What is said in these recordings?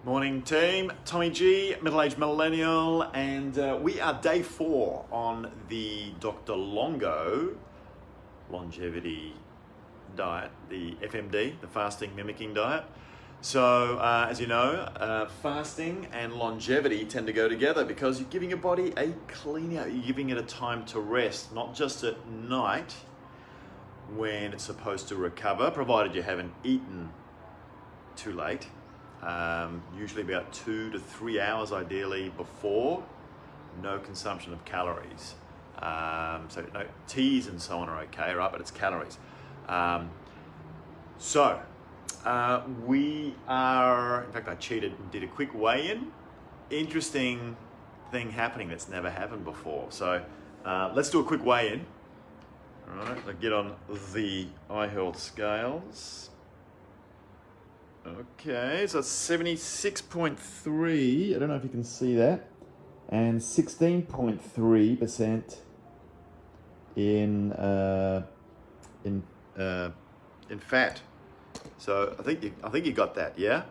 Morning team, Tommy G, Middleaged Millennial, and we are day 4 on the Dr. Longo longevity diet, the FMD, the fasting mimicking diet. So as you know, fasting and longevity tend to go together because you're giving your body a clean out, you're giving it a time to rest, not just at night when it's supposed to recover, provided you haven't eaten too late. Usually about 2 to 3 hours ideally before, no consumption of calories. So no teas and so on are okay, right? But it's calories. We are, in fact I cheated and did a quick weigh-in. Interesting thing happening that's never happened before. So let's do a quick weigh-in. All right, I get on the iHealth scales. Okay, so it's 76.3. I don't know if you can see that, and 16.3% in fat. So I think you got that, yeah.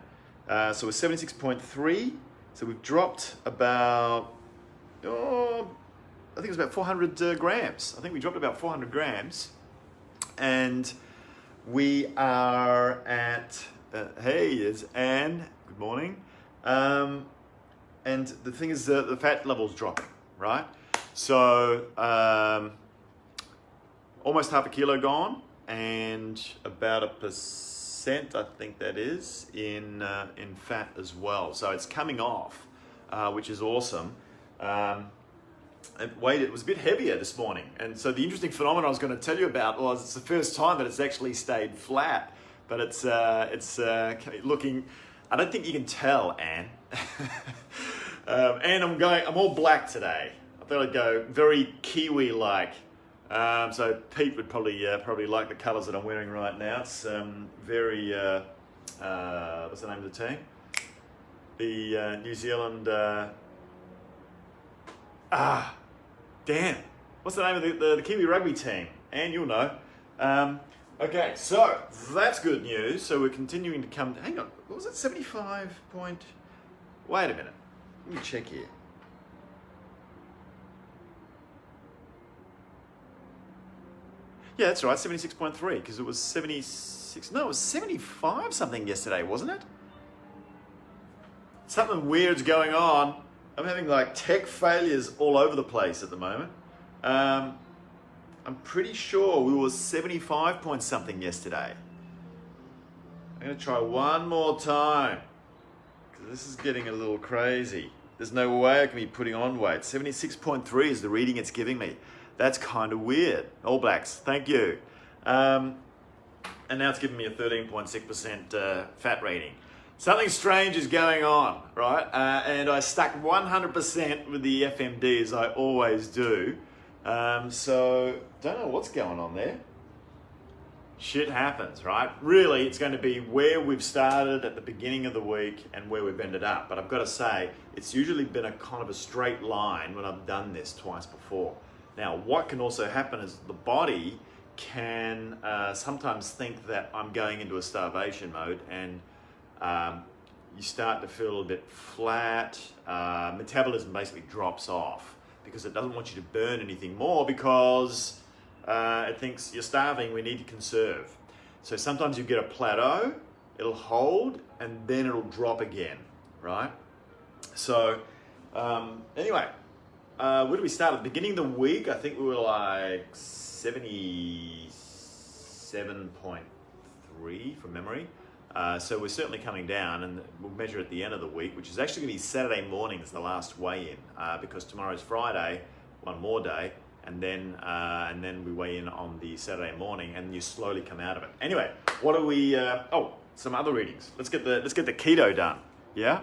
So we're 76.3. So we've dropped about I think it's about 400 grams. I think we dropped about 400 grams, and we are at. Hey, it's Anne. Good morning. And the thing is, the fat level's dropping, right? So almost half a kilo gone, and about 1%, I think that is, in fat as well. So it's coming off, which is awesome. It was a bit heavier this morning, and so the interesting phenomenon I was going to tell you about was it's the first time that it's actually stayed flat. But it's looking, I don't think you can tell, Anne. And I'm all black today. I thought I'd go very Kiwi-like. So Pete would probably like the colours that I'm wearing right now. It's very, what's the name of the team? The New Zealand, damn. What's the name of the Kiwi rugby team? Anne, you'll know. Okay, so that's good news. So we're continuing to come. Hang on, what was it? 75 point. Wait a minute. Let me check here. Yeah, that's right. 76.3 because it was 76. No, it was 75 something yesterday, wasn't it? Something weird's going on. I'm having like tech failures all over the place at the moment. I'm pretty sure we were 75 point something yesterday. I'm going to try one more time because this is getting a little crazy. There's no way I can be putting on weight. 76.3 is the reading it's giving me. That's kind of weird. All Blacks, thank you. And now it's giving me a 13.6% fat rating. Something strange is going on, right? And I stuck 100% with the FMD as I always do. So don't know what's going on there. Shit happens, right? Really, it's going to be where we've started at the beginning of the week and where we've ended up. But I've got to say, it's usually been a kind of a straight line when I've done this twice before. Now, what can also happen is the body can sometimes think that I'm going into a starvation mode, and you start to feel a bit flat. Metabolism basically drops off, because it doesn't want you to burn anything more because it thinks you're starving, we need to conserve. So sometimes you get a plateau, it'll hold, and then it'll drop again, right? So anyway, where do we start? At the beginning of the week, I think we were like 77.3 from memory. So we're certainly coming down, and we'll measure at the end of the week, which is actually going to be Saturday morning is the last weigh-in, because tomorrow's Friday, one more day, and then we weigh in on the Saturday morning, and you slowly come out of it. Anyway, what are we? Some other readings. Let's get the keto done. Yeah.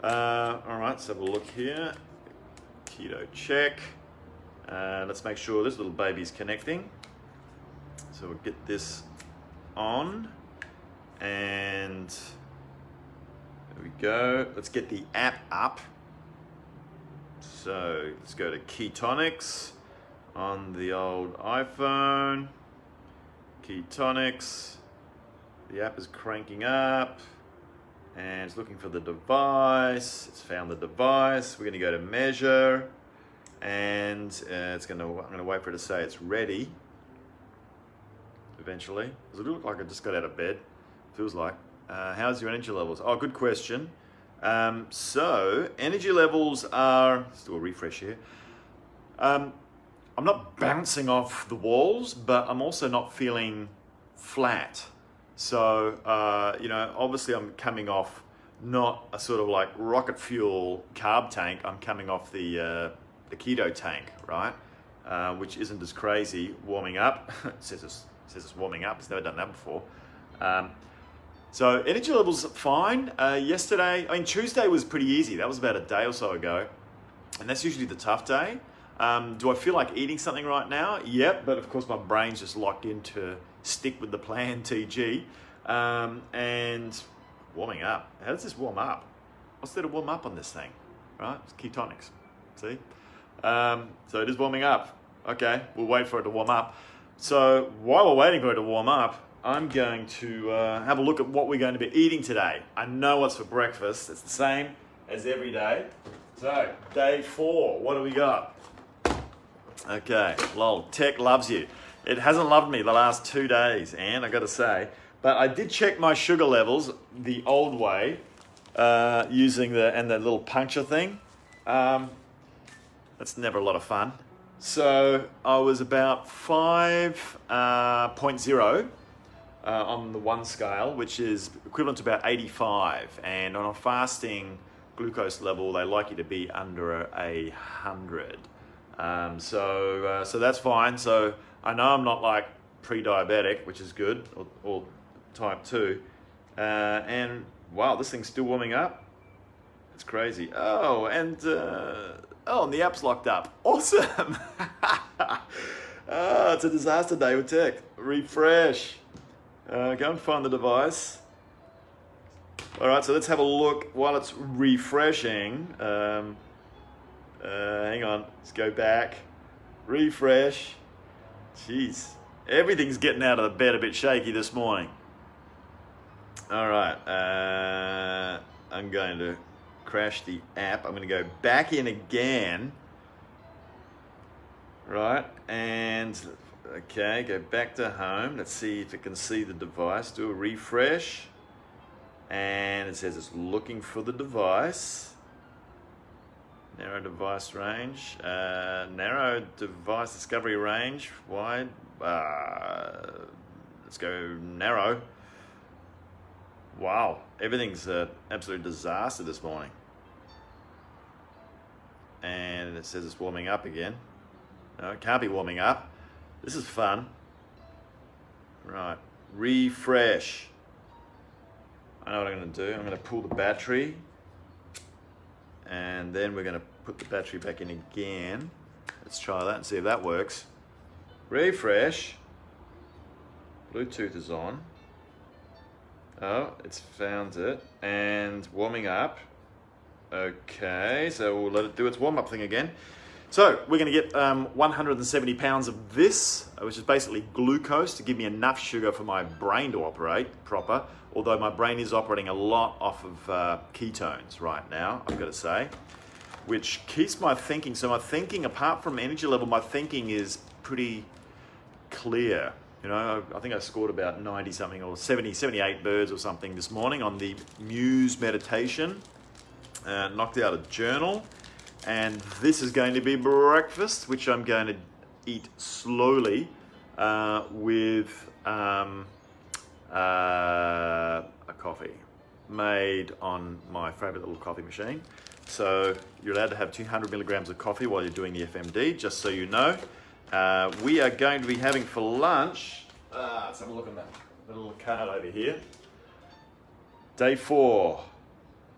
All right. Let's have a look here. Keto check. Let's make sure this little baby's connecting. So we'll get this on. And there we go. Let's get the app up. So let's go to Ketonics on the old iPhone. Ketonics. The app is cranking up. And it's looking for the device. It's found the device. We're going to go to measure, and I'm going to wait for it to say it's ready. Eventually, does it look like I just got out of bed? Feels like. How's your energy levels? Oh, good question. So energy levels are. Let's do a refresh here. I'm not bouncing off the walls, but I'm also not feeling flat. So, obviously I'm coming off not a sort of like rocket fuel carb tank. I'm coming off the keto tank, right? Which isn't as crazy warming up. It says it's warming up. It's never done that before. So energy levels fine. Tuesday was pretty easy. That was about a day or so ago. And that's usually the tough day. Do I feel like eating something right now? Yep, but of course my brain's just locked into stick with the plan, TG. And warming up. How does this warm up? What's there to warm up on this thing? Right? It's ketonics. See? So it is warming up. Okay, we'll wait for it to warm up. So while we're waiting for it to warm up, I'm going to have a look at what we're going to be eating today. I know what's for breakfast. It's the same as every day. So, day 4, what do we got? Okay, lol, tech loves you. It hasn't loved me the last 2 days, and I got to say, but I did check my sugar levels the old way, using the little puncture thing. That's never a lot of fun. So I was about 5.0 on the 1 scale, which is equivalent to about 85. And on a fasting glucose level, they like you to be under 100. So that's fine. So I know I'm not like pre-diabetic, which is good, or type 2. And wow, this thing's still warming up. It's crazy. Oh, and the app's locked up. Awesome. It's a disaster day with tech. Refresh. Go and find the device. All right, so let's have a look while it's refreshing. Hang on, let's go back. Refresh. Jeez, everything's getting out of the bed a bit shaky this morning. All right, I'm going to crash the app. I'm going to go back in again. Right, and okay, go back to home. Let's see if it can see the device. Do a refresh. And it says it's looking for the device. Narrow device range. Narrow device discovery range. Wide. Let's go narrow. Wow, everything's an absolute disaster this morning. And it says it's warming up again. No, it can't be warming up. This is fun. Right, refresh. I know what I'm going to do. I'm going to pull the battery, and then we're going to put the battery back in again. Let's try that and see if that works. Refresh. Bluetooth is on. Oh, it's found it, and warming up. Okay, so we'll let it do its warm-up thing again. So we're going to get 170 pounds of this, which is basically glucose to give me enough sugar for my brain to operate proper, although my brain is operating a lot off of ketones right now, I've got to say, which keeps my thinking. So my thinking, apart from energy level, my thinking is pretty clear. You know, I think I scored about 90 something or 70, 78 birds or something this morning on the Muse meditation. Knocked out a journal. And this is going to be breakfast, which I'm going to eat slowly with a coffee made on my favorite little coffee machine. So you're allowed to have 200 milligrams of coffee while you're doing the FMD, just so you know. We are going to be having for lunch, let's have a look at that little card over here. Day 4.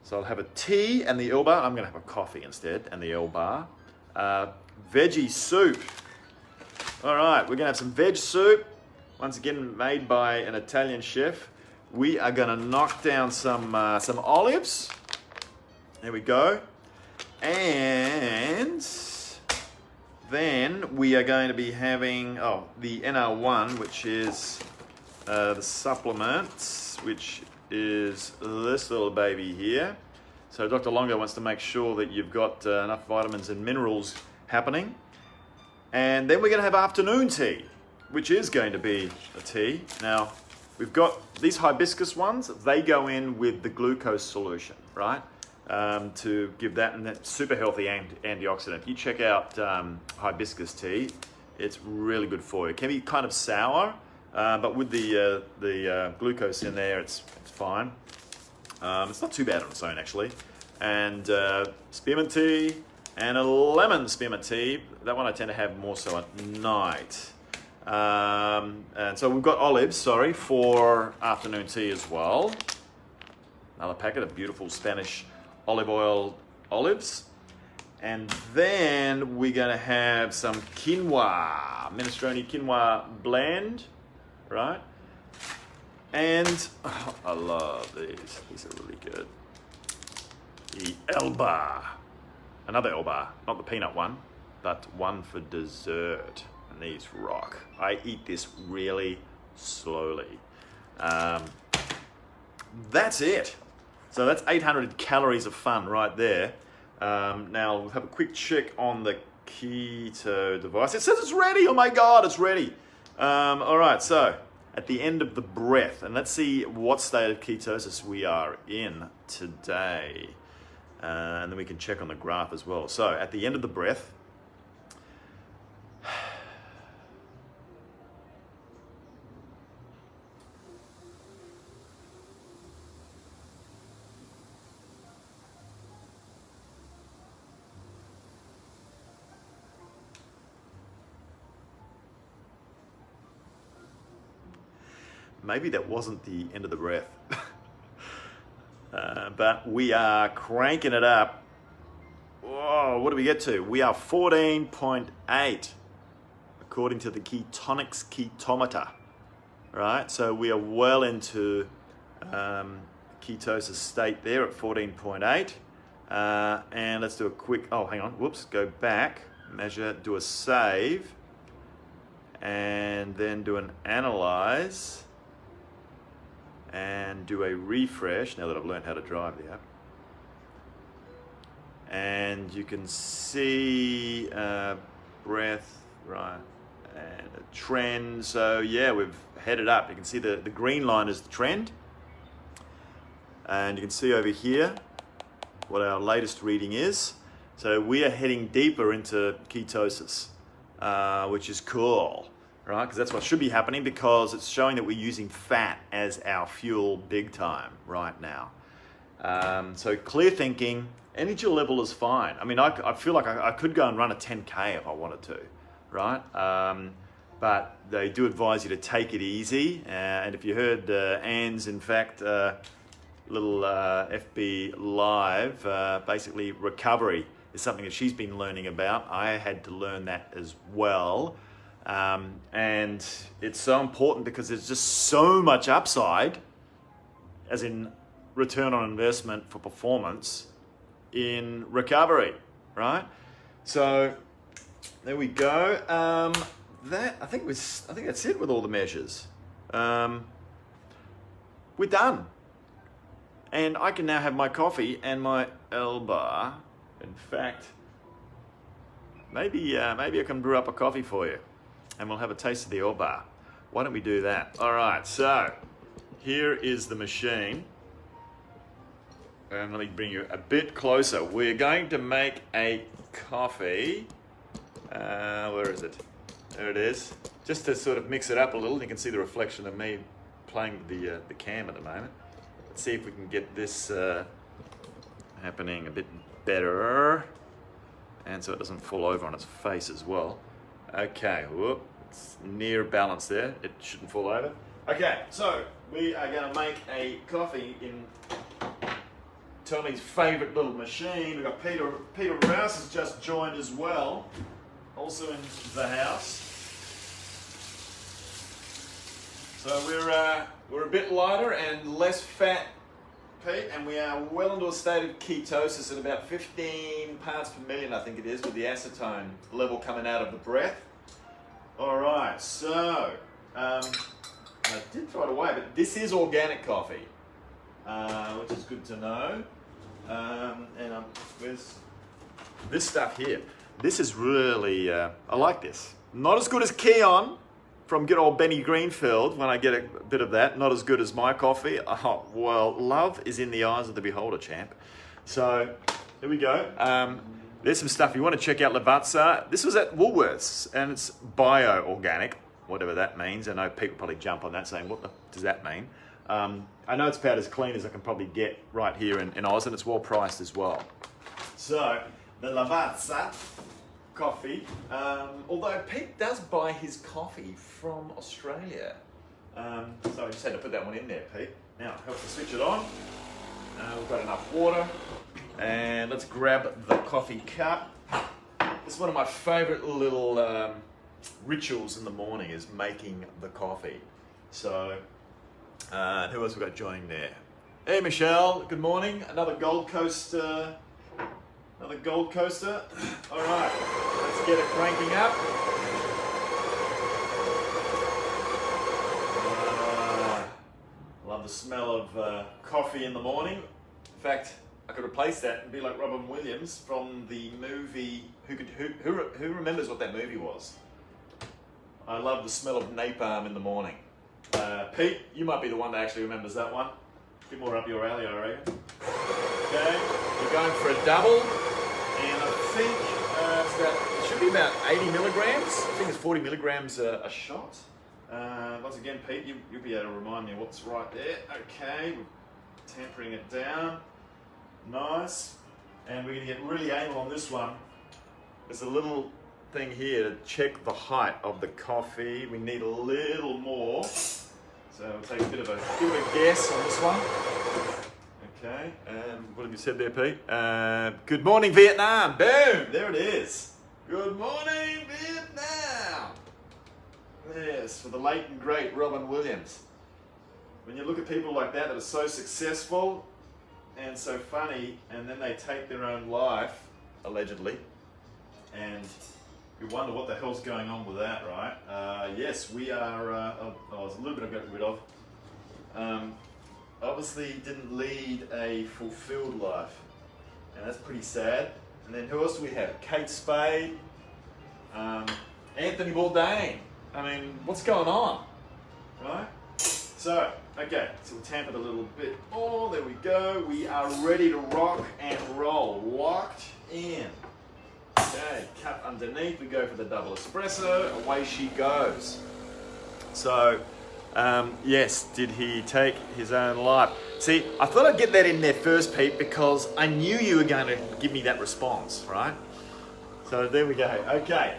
So I'll have a tea and the L bar. I'm going to have a coffee instead and the L bar. Veggie soup. All right, we're going to have some veg soup. Once again, made by an Italian chef. We are going to knock down some olives. There we go. And then we are going to be having the NR1, which is the supplements, which is this little baby here. So Dr. Longo wants to make sure that you've got enough vitamins and minerals happening. And then we're going to have afternoon tea, which is going to be a tea. Now, we've got these hibiscus ones. They go in with the glucose solution, right? To give that, and that's super healthy antioxidant. You check out hibiscus tea. It's really good for you. It can be kind of sour, but with the glucose in there, it's fine. It's not too bad on its own, actually. And spearmint tea and a lemon spearmint tea. That one I tend to have more so at night. And so we've got olives, for afternoon tea as well. Another packet of beautiful Spanish olive oil olives. And then we're going to have some quinoa, minestrone quinoa blend, right? And I love these. These are really good. The Elba. Another Elba, not the peanut one, but one for dessert. And these rock. I eat this really slowly. That's it. So that's 800 calories of fun right there. Now we'll have a quick check on the keto device. It says it's ready. Oh my God, it's ready. All right, so at the end of the breath, and let's see what state of ketosis we are in today. And then we can check on the graph as well. So at the end of the breath, maybe that wasn't the end of the breath. But we are cranking it up. Whoa, what do we get to? We are 14.8 according to the ketonics ketometer. Right, so we are well into ketosis state there at 14.8. And let's do a quick, go back, measure, do a save, and then do an analyze. And do a refresh now that I've learned how to drive the app. And you can see breath, right, and a trend. So yeah, we've headed up. You can see the green line is the trend. And you can see over here what our latest reading is. So we are heading deeper into ketosis, which is cool. Right, because that's what should be happening, because it's showing that we're using fat as our fuel big time right now. So clear thinking, energy level is fine. I mean, I feel like I could go and run a 10K if I wanted to, right? But they do advise you to take it easy. And if you heard Anne's, in fact, little FB Live, basically recovery is something that she's been learning about. I had to learn that as well. And it's so important because there's just so much upside, as in return on investment for performance in recovery, right? So there we go. I think that's it with all the measures. We're done, and I can now have my coffee and my Elba. In fact, maybe I can brew up a coffee for you. And we'll have a taste of the Elba. Why don't we do that? All right, so here is the machine. And let me bring you a bit closer. We're going to make a coffee. Where is it? There it is. Just to sort of mix it up a little. You can see the reflection of me playing with the cam at the moment. Let's see if we can get this happening a bit better. And so it doesn't fall over on its face as well. Okay, whoop, it's near balance there. It shouldn't fall over. Okay, so we are going to make a coffee in Tony's favourite little machine. We've got Peter Rouse has just joined as well, also in the house. So we're a bit lighter and less fat, Pete, and we are well into a state of ketosis at about 15 parts per million, I think it is, with the acetone level coming out of the breath. All right, so I did throw it away, but this is organic coffee. which is good to know. Where's this stuff here? This is really, I like this. Not as good as Keon from good old Benny Greenfield when I get a bit of that. Not as good as my coffee. Oh, well, love is in the eyes of the beholder, champ. So, here we go. There's some stuff. You want to check out Lavazza. This was at Woolworths, and it's bio-organic, whatever that means. I know people probably jump on that saying, what does that mean? I know it's about as clean as I can probably get right here in Oz, and it's well priced as well. So, the Lavazza coffee, although Pete does buy his coffee from Australia. So I just had to put that one in there, Pete. Now, help to switch it on. We've got enough water. And let's grab the coffee cup. It's one of my favorite little rituals in the morning is making the coffee. So, who else we got joining there? Hey Michelle, good morning. Another Gold Coast, another Gold Coaster. All right, let's get it cranking up. Love the smell of coffee in the morning. In fact, I could replace that and be like Robin Williams from the movie. Who remembers what that movie was? I love the smell of napalm in the morning. Pete, you might be the one that actually remembers that one. A bit more up your alley, I reckon. Okay, we're going for a double, and I think it should be about 80 milligrams. I think it's 40 milligrams a shot. Once again, Pete, you'll be able to remind me what's right there. Okay, we're tempering it down. Nice. And we're going to get really anal on this one. There's a little thing here to check the height of the coffee. We need a little more. So we'll take a bit of a guess on this one. Okay, and what have you said there, Pete? Good morning, Vietnam. Boom, there it is. Good morning, Vietnam. Yes, for the late and great Robin Williams. When you look at people like that are so successful and so funny, and then they take their own life, allegedly, and you wonder what the hell's going on with that, right? Yes, we are, there's a little bit I got rid of. Obviously didn't lead a fulfilled life, and that's pretty sad. And then who else do we have? Kate Spade, Anthony Bourdain. I mean, what's going on, right? So, okay, so we'll tamp it a little bit more. There we go. We are ready to rock and roll. Locked in. Okay, cup underneath. We go for the double espresso. Away she goes. So, yes, did he take his own life? See, I thought I'd get that in there first, Pete, because I knew you were going to give me that response, right? So there we go. Okay.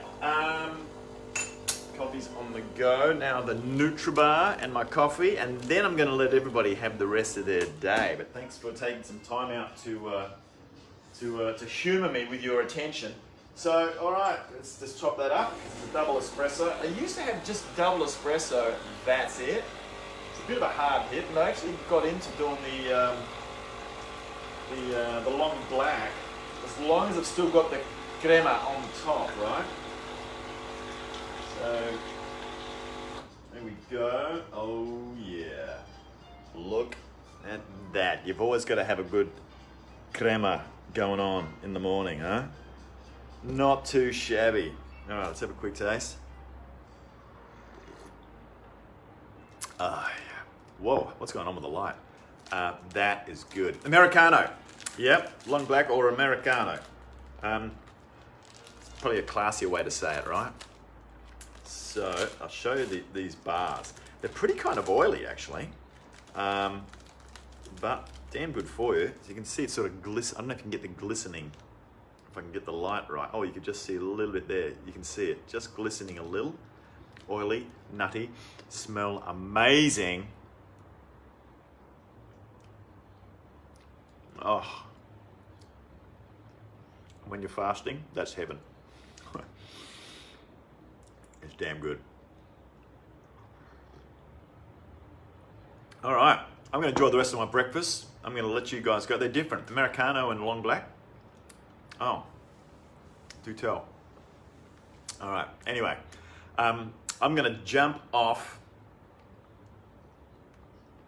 Coffee's on the go. Now the Nutribar and my coffee, and then I'm going to let everybody have the rest of their day. But thanks for taking some time out to humour me with your attention. So, all right, let's just chop that up. It's a double espresso. I used to have just double espresso. That's it. It's a bit of a hard hit, and I actually got into doing the long black, as long as I've still got the crema on top, right? So, there we go. Oh yeah. Look at that. You've always got to have a good crema going on in the morning, huh? Not too shabby. All right, let's have a quick taste. Yeah. Whoa, what's going on with the light? That is good. Americano. Yep, long black or Americano. Probably a classier way to say it, right? So I'll show you these bars. They're pretty kind of oily, actually, but damn good for you. As you can see, it's sort of glisten. I don't know if you can get the glistening, if I can get the light right. Oh, you can just see a little bit there. You can see it just glistening a little. Oily, nutty, smell amazing. Oh, when you're fasting, that's heaven. It's damn good. All right, I'm going to enjoy the rest of my breakfast. I'm going to let you guys go. They're different, Americano and long black. Oh, do tell. All right, anyway, I'm going to jump off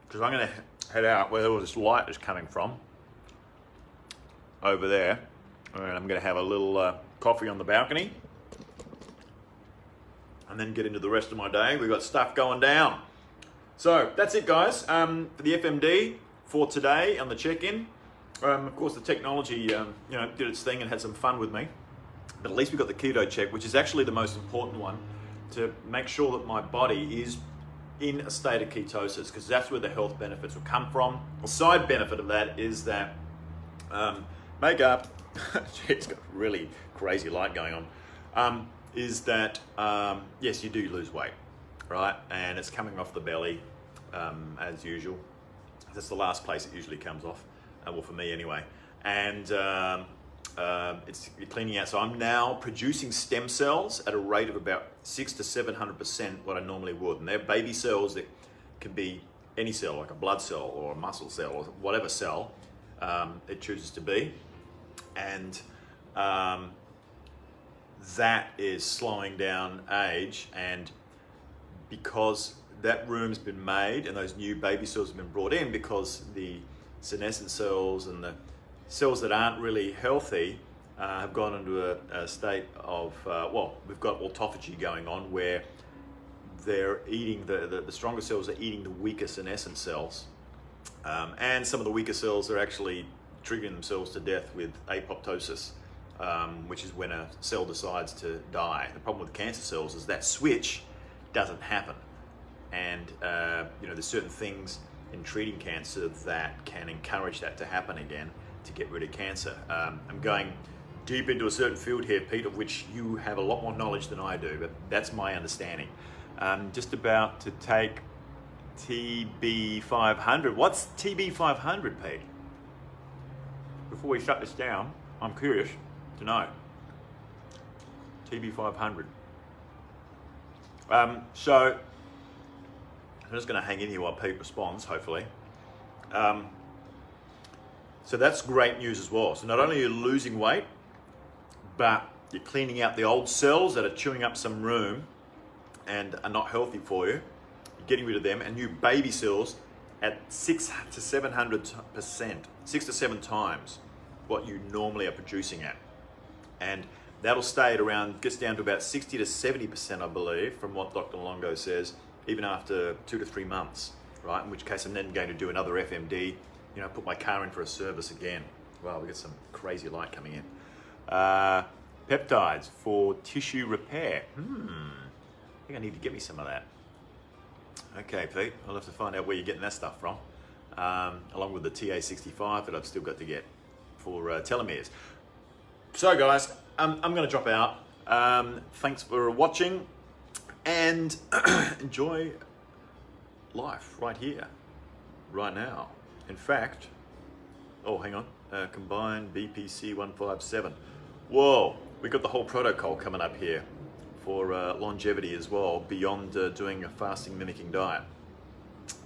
because I'm going to head out where all this light is coming from, over there, and I'm going to have a little coffee on the balcony, and then get into the rest of my day. We've got stuff going down. So that's it, guys, for the FMD for today on the check-in. Of course, the technology, did its thing and had some fun with me. But at least we got the keto check, which is actually the most important one, to make sure that my body is in a state of ketosis, because that's where the health benefits will come from. The side benefit of that is that makeup, it's got really crazy light going on, is that, yes, you do lose weight, right? And it's coming off the belly, as usual. That's the last place it usually comes off, well, for me anyway. And it's cleaning out. So I'm now producing stem cells at a rate of about 600 to 700% what I normally would. And they're baby cells that can be any cell, like a blood cell or a muscle cell or whatever cell it chooses to be. And that is slowing down age. And because that room's been made and those new baby cells have been brought in, because the senescent cells and the cells that aren't really healthy have gone into a state of, we've got autophagy going on, where they're eating, the stronger cells are eating the weaker senescent cells. And some of the weaker cells are actually triggering themselves to death with apoptosis, which is when a cell decides to die. The problem with cancer cells is that switch doesn't happen. And there's certain things in treating cancer that can encourage that to happen again, to get rid of cancer. I'm going deep into a certain field here, Pete, of which you have a lot more knowledge than I do, but that's my understanding. Just about to take TB500. What's TB500, Pete? Before we shut this down, I'm curious to know. TB500. So I'm just going to hang in here while Pete responds, hopefully. So that's great news as well. So not only are you losing weight, but you're cleaning out the old cells that are chewing up some room and are not healthy for you. You're getting rid of them, and new baby cells at 600 to 700%, 6 to 7 times what you normally are producing at. And that'll stay at around, gets down to about 60 to 70%, I believe, from what Dr. Longo says, even after 2 to 3 months, right? In which case I'm then going to do another FMD, put my car in for a service again. Wow, we got some crazy light coming in. Peptides for tissue repair. I think I need to get me some of that. Okay, Pete, I'll have to find out where you're getting that stuff from, along with the TA65 that I've still got to get for telomeres. So guys, I'm going to drop out. Thanks for watching, and enjoy life right here, right now. In fact, oh, hang on, combined BPC 157. Whoa, we got the whole protocol coming up here for longevity as well, beyond doing a fasting mimicking diet.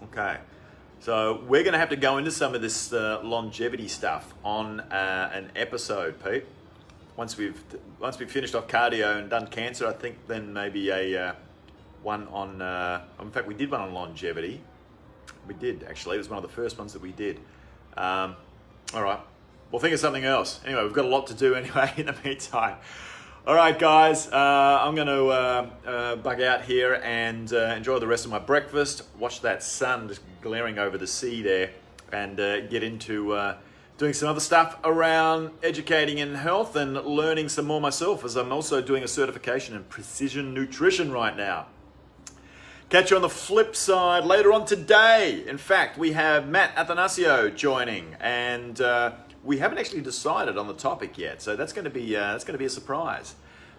Okay, so we're going to have to go into some of this longevity stuff on an episode, Pete. Once we've finished off cardio and done cancer, I think then maybe a one on. In fact, we did one on longevity. We did, actually. It was one of the first ones that we did. All right. We'll think of something else. Anyway, we've got a lot to do anyway in the meantime. All right, guys. I'm going to bug out here and enjoy the rest of my breakfast. Watch that sun just glaring over the sea there, and get into doing some other stuff around educating in health and learning some more myself, as I'm also doing a certification in precision nutrition right now. Catch you on the flip side later on today. In fact, we have Matt Athanasio joining, and we haven't actually decided on the topic yet, so that's going to be a surprise.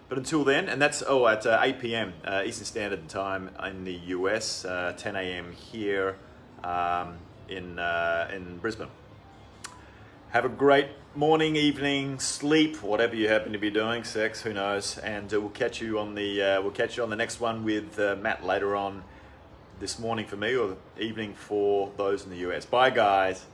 But until then, and that's at 8 p.m. Eastern Standard Time in the US, 10 a.m. here in Brisbane. Have a great morning, evening, sleep, whatever you happen to be doing, sex, who knows, and we'll catch you on the next one with Matt later on this morning for me, or evening for those in the US. Bye, guys.